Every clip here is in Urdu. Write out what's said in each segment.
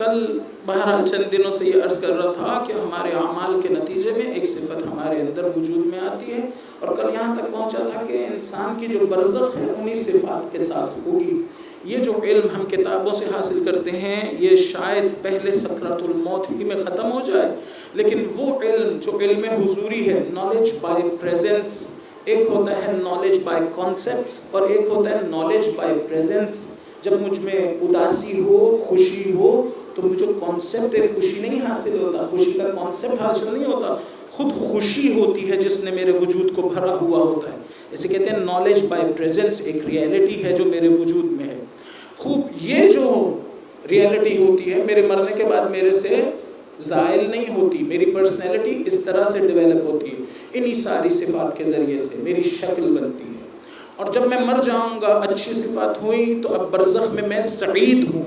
کل بہرحال چند دنوں سے یہ عرض کر رہا تھا کہ ہمارے اعمال کے نتیجے میں ایک صفت ہمارے اندر وجود میں آتی ہے، اور کل یہاں تک پہنچا تھا کہ انسان کی جو برزخ ہے انہی صفات کے ساتھ ہوگی۔ یہ جو علم ہم کتابوں سے حاصل کرتے ہیں یہ شاید پہلے سکرات الموت ہی میں ختم ہو جائے، لیکن وہ علم جو علم حضوری ہے، نالج بائی پریزنس، ایک ہوتا ہے نالج بائی کانسیپٹس اور ایک ہوتا ہے نالج بائی پریزنس۔ جب مجھ میں اداسی ہو، خوشی ہو، تو مجھے کانسیپٹ خوشی نہیں حاصل ہوتا، خوشی کا کانسیپٹ حاصل نہیں ہوتا، خود خوشی ہوتی ہے جس نے میرے وجود کو بھرا ہوا ہوتا ہے۔ اسے کہتے ہیں نالج بائی پریزنس، ایک ریئلٹی ہے جو میرے وجود میں ہے۔ خوب یہ جو ریئلٹی ہوتی ہے میرے مرنے کے بعد میرے سے زائل نہیں ہوتی، میری پرسنالٹی اس طرح سے ڈیولپ ہوتی ہے، انہی ساری صفات کے ذریعے سے میری شکل بنتی ہے۔ اور جب میں مر جاؤں گا، اچھی صفات ہوئی تو اب برزخ میں سعید ہوں،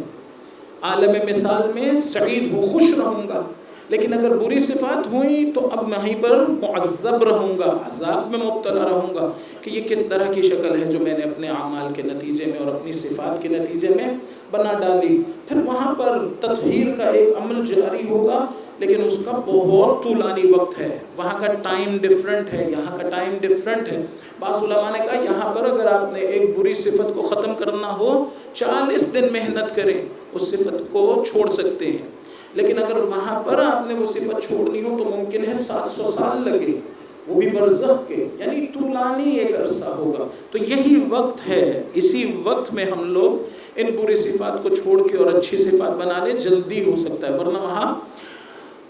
عالم مثال میں سعید ہوں، خوش رہوں گا۔ لیکن اگر بری صفات ہوئی تو اب میں وہیں پر معذب رہوں گا، عذاب میں مبتلا رہوں گا کہ یہ کس طرح کی شکل ہے جو میں نے اپنے اعمال کے نتیجے میں اور اپنی صفات کے نتیجے میں بنا ڈالی۔ پھر وہاں پر تطہیر کا ایک عمل جاری ہوگا، لیکن اس کا بہت طولانی وقت ہے، وہاں کا ٹائم ڈیفرنٹ ہے، یہاں کا ٹائم ڈیفرنٹ ہے۔ بعض علماء نے کہا یہاں پر اگر آپ نے ایک بری صفت کو ختم کرنا ہو 40 دن محنت کریں، اس صفت کو چھوڑ سکتے ہیں، لیکن اگر وہاں پر آپ نے وہ صفت چھوڑنی ہو تو ممکن ہے 700 سال لگے، وہ بھی برزخ کے، یعنی طولانی ایک عرصہ ہوگا۔ تو یہی وقت ہے، اسی وقت میں ہم لوگ ان بری صفات کو چھوڑ کے اور اچھی صفات بنا لیں، جلدی ہو سکتا ہے، ورنہ وہاں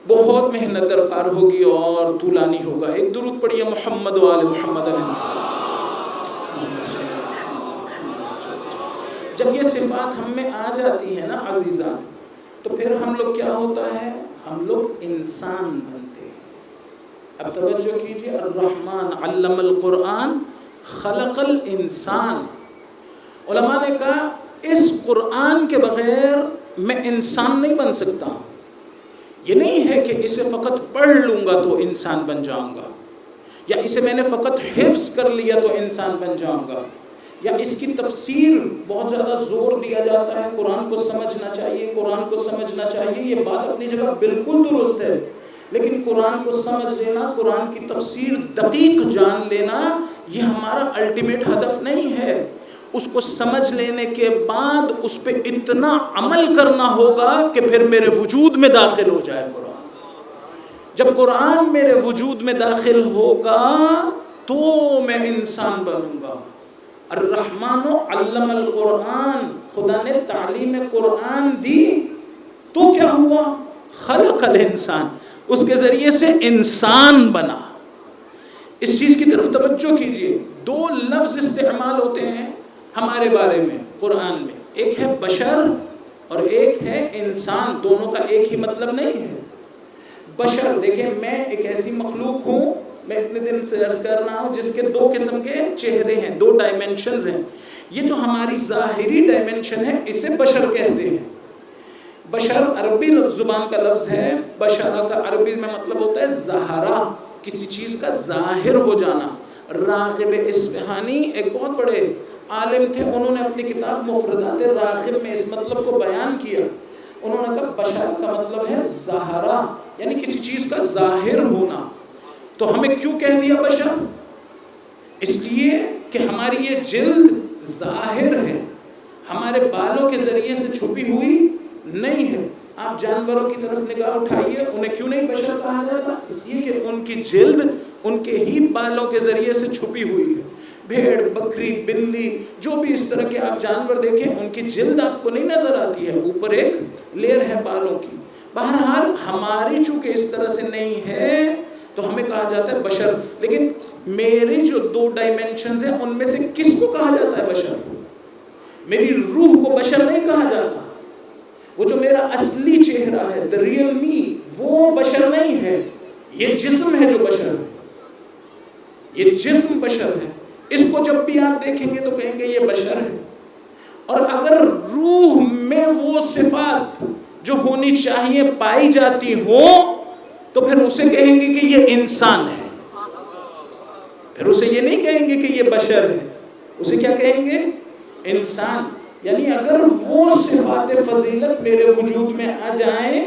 بہت محنت درکار ہوگی اور طولانی ہوگا۔ ایک درود پڑھیے محمد و آل محمد علیہ السلام۔ جب یہ صفات ہم میں آ جاتی ہے نا عزیزان، تو پھر ہم لوگ کیا ہوتا ہے، ہم لوگ انسان بنتے ہیں۔ اب توجہ کیجئے، الرحمن علم القرآن خلق الانسان۔ علماء نے کہا اس قرآن کے بغیر میں انسان نہیں بن سکتا۔ یہ نہیں ہے کہ اسے فقط پڑھ لوں گا تو انسان بن جاؤں گا، یا اسے میں نے فقط حفظ کر لیا تو انسان بن جاؤں گا، یا اس کی تفسیر بہت زیادہ زور دیا جاتا ہے، قرآن کو سمجھنا چاہیے، قرآن کو سمجھنا چاہیے۔ یہ بات اپنی جگہ بالکل درست ہے، لیکن قرآن کو سمجھ لینا، قرآن کی تفسیر دقیق جان لینا، یہ ہمارا الٹیمیٹ ہدف نہیں ہے۔ اس کو سمجھ لینے کے بعد اس پہ اتنا عمل کرنا ہوگا کہ پھر میرے وجود میں داخل ہو جائے قرآن۔ جب قرآن میرے وجود میں داخل ہوگا تو میں انسان بنوں گا۔ الرحمن علم القرآن، خدا نے تعلیم قرآن دی تو کیا ہوا، خلق الانسان، اس کے ذریعے سے انسان بنا۔ اس چیز کی طرف توجہ کیجئے، 2 لفظ استعمال ہوتے ہیں ہمارے بارے میں قرآن میں، ایک ہے بشر اور ایک ہے انسان، دونوں کا ایک ہی مطلب نہیں ہے۔ بشر، دیکھیں میں ایک ایسی مخلوق ہوں، میں اتنے دن سے عرض کر رہا ہوں، جس کے 2 قسم کے چہرے ہیں، 2 ڈائمنشنز ہیں۔ یہ جو ہماری ظاہری ڈائمنشن ہے اسے بشر کہتے ہیں۔ بشر عربی زبان کا لفظ ہے، بشرہ کا عربی میں مطلب ہوتا ہے ظاہرہ، کسی چیز کا ظاہر ہو جانا۔ راغب اصفہانی ایک بہت بڑے عالم تھے، انہوں نے اپنی کتاب مفردات راغب میں اس مطلب کو بیان کیا۔ انہوں نے کہا بشر کا مطلب ہے ظاہرہ، یعنی کسی چیز کا ظاہر ہونا۔ تو ہمیں کیوں کہہ دیا بشر؟ اس لیے کہ ہماری یہ جلد ظاہر ہے، ہمارے بالوں کے ذریعے سے چھپی ہوئی نہیں ہے۔ آپ جانوروں کی طرف نگاہ اٹھائیے، انہیں کیوں نہیں بشر کہا جاتا؟ اس لیے کہ ان کی جلد ان کے ہی بالوں کے ذریعے سے چھپی ہوئی ہے۔ بھیڑ، بکری، بلی، جو بھی اس طرح کے آپ جانور دیکھیں، ان کی جلد آپ کو نہیں نظر آتی ہے، اوپر ایک لیئر ہے بالوں کی۔ بہرحال ہماری چونکہ اس طرح سے نہیں ہے تو ہمیں کہا جاتا ہے بشر۔ لیکن میری جو 2 ڈائمنشنز ہیں ان میں سے کس کو کہا جاتا ہے بشر؟ میری روح کو بشر نہیں کہا جاتا۔ وہ جو میرا اصلی چہرہ ہے، the real me، وہ بشر نہیں ہے، یہ جسم ہے جو بشر ہے، یہ جسم بشر ہے۔ اس کو جب بھی آپ دیکھیں گے تو کہیں گے یہ بشر ہے۔ اور اگر روح میں وہ صفات جو ہونی چاہیے پائی جاتی ہوں تو پھر اسے کہیں گے کہ یہ انسان ہے، پھر اسے یہ نہیں کہیں گے کہ یہ بشر ہے، اسے کیا کہیں گے؟ انسان۔ یعنی اگر وہ صفات فضیلت میرے وجود میں آ جائیں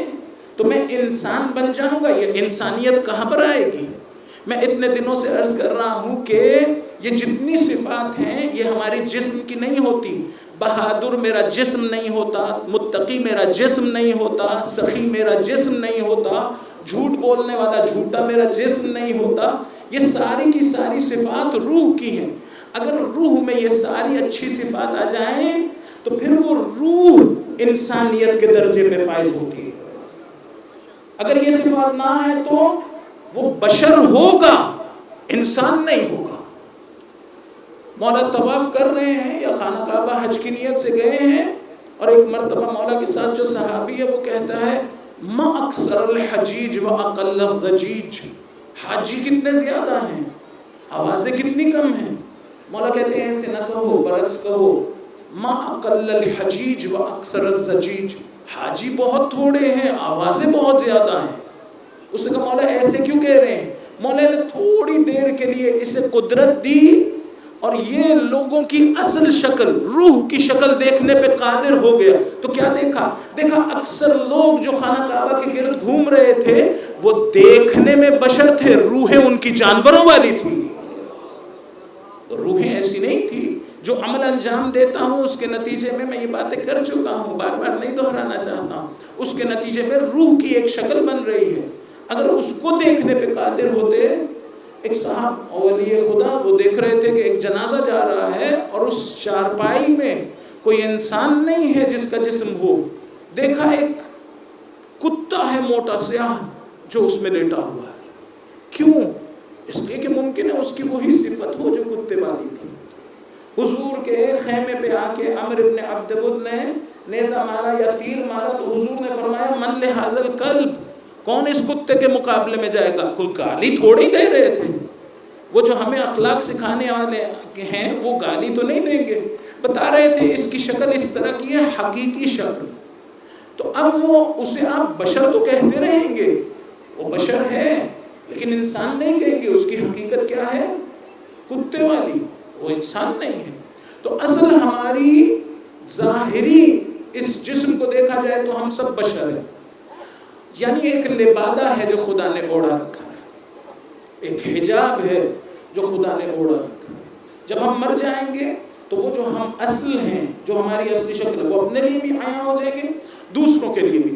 تو میں انسان بن جاؤں گا. یہ انسانیت کہاں پر آئے گی؟ میں اتنے دنوں سے عرض کر رہا ہوں کہ یہ جتنی صفات ہیں یہ ہماری جسم کی نہیں ہوتی. بہادر میرا جسم نہیں ہوتا، متقی میرا جسم نہیں ہوتا، سخی میرا جسم نہیں ہوتا، جھوٹ بولنے والا جھوٹا میرا جسم نہیں ہوتا. یہ ساری کی ساری صفات روح کی ہیں. اگر روح میں یہ ساری اچھی صفات آ جائیں تو پھر وہ روح انسانیت کے درجے پہ فائز ہوتی ہے. اگر یہ صفات نہ آئے تو وہ بشر ہوگا، انسان نہیں ہوگا. مولا طواف کر رہے ہیں یا خانہ کعبہ حج کی نیت سے گئے ہیں اور ایک مرتبہ مولا کے ساتھ جو صحابی ہے وہ کہتا ہے ما اکثر الحجیج و اقل الضجیج. حاجی کتنے زیادہ ہیں، آوازیں کتنی کم ہیں. مولا کہتے ہیں ایسے نہ کہو، برعکس کہو ما اقل الحجیج و اکثر الضجیج. حاجی بہت تھوڑے ہیں، آوازیں بہت زیادہ ہیں. اس نے کہا مولا ایسے کیوں کہہ رہے ہیں؟ مولا نے تھوڑی دیر کے لیے اسے قدرت دی اور یہ لوگوں کی اصل شکل، روح کی شکل دیکھنے پہ قادر ہو گیا. تو کیا دیکھا اکثر لوگ جو خانہ کعبہ کے گرد گھوم رہے تھے وہ دیکھنے میں بشر تھے، روحیں ان کی جانوروں والی تھی. روحیں ایسی نہیں تھی. جو عمل انجام دیتا ہوں اس کے نتیجے میں یہ باتیں کر چکا ہوں، بار بار نہیں دہرانا چاہتا ہوں. اس کے نتیجے میں روح کی ایک شکل بن رہی ہے. اگر اس کو دیکھنے پہ قادر ہوتے، ایک صاحب اولیاء خدا وہ دیکھ رہے تھے کہ ایک جنازہ جا رہا ہے اور اس چارپائی میں کوئی انسان نہیں ہے جس کا جسم ہو. دیکھا ایک کتا ہے موٹا سیاہ جو اس میں لیٹا ہوا ہے. کیوں؟ اس لیے کہ ممکن ہے اس کی وہی صفت ہو جو کتے والی تھی. حضور کے خیمے پہ آ کے عمر ابن عبد ود نے نیزہ مارا یا تیر مارا تو حضور نے فرمایا من لہذا الکلب، کون اس کتے کے مقابلے میں جائے گا؟ کوئی گالی تھوڑی دے رہے تھے. وہ جو ہمیں اخلاق سکھانے والے ہیں وہ گالی تو نہیں دیں گے، بتا رہے تھے اس کی شکل اس طرح کی ہے، حقیقی شکل. تو اب وہ اسے آپ بشر تو کہتے رہیں گے، وہ بشر ہے لیکن انسان نہیں کہیں گے. اس کی حقیقت کیا ہے؟ کتے والی، وہ انسان نہیں ہے. تو اصل ہماری ظاہری اس جسم کو دیکھا جائے تو ہم سب بشر ہیں. یعنی ایک لبادہ ہے جو خدا نے اوڑھا رکھا ہے، ایک حجاب ہے جو خدا نے اوڑھا رکھا ہے. جب ہم مر جائیں گے تو وہ جو ہم اصل ہیں، جو ہماری اصلی شکل ہے، وہ اپنے لیے بھی عیاں ہو جائیں گے، دوسروں کے لیے بھی.